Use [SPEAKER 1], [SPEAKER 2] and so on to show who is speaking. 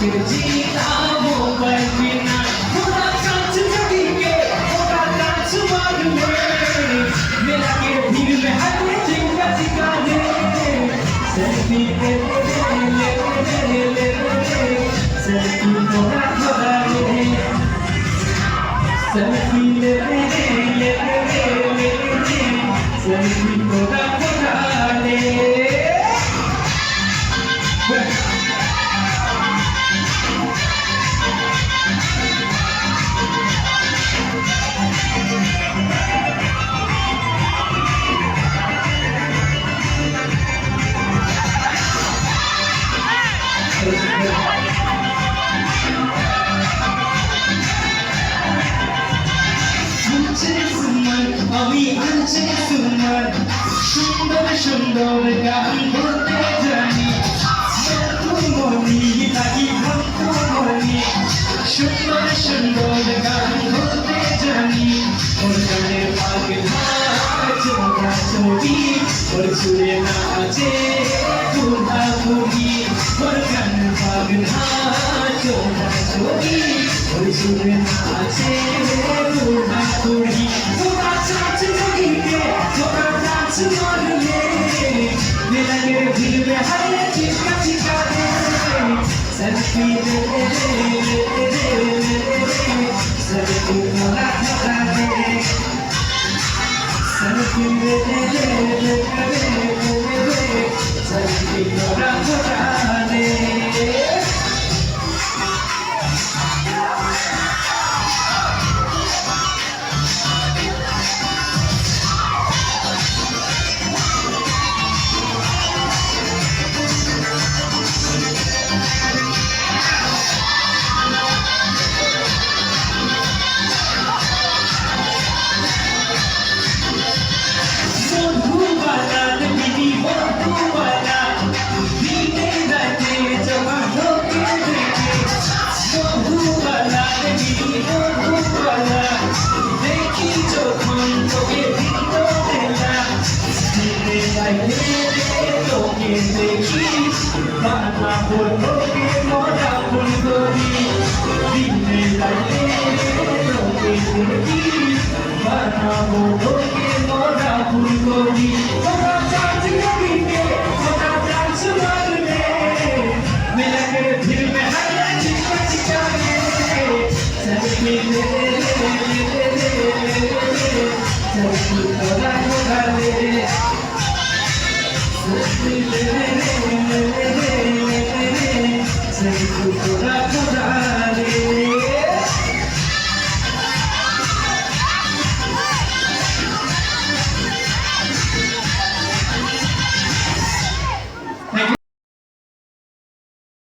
[SPEAKER 1] जीता मोबाइल बिना थोड़ा चांस जगी के थोड़ा चांस मार ले मेरा के भीड़ में हाथ चिंगा चिंगा दे सेल्फी ले सेल्फी थोड़ा थोड़ा ले सेल्फी ले सेल्फी थोड़ा थोड़ा ले আমি আনছে তোমার সুন্দর সুন্দর গান করতে জানি মনি লাগি মনি সুন্দর সুন্দর গান করতে জানি ওর গানের পাগল চোরা চোরি ওর সুরে নাচে তোরা তোরি ওর গানের পাগল চোরা চোরি ওর সুরে নাচে তোরা তোরি मेरा के दिल में हर चिका चिका दे सेल्फी ले सेल्फी थोड़ा थोड़ा दे सेल्फी ले सेल्फी थोड़ा थोड़ा दे Bana bologe moda bulgori dinne laile loge deki bana bologe moda bulgori thoda chance lagi ke thoda chance marne mera ke dil mein hai chika chika le selfie le selfie thoda thoda le selfie le Say,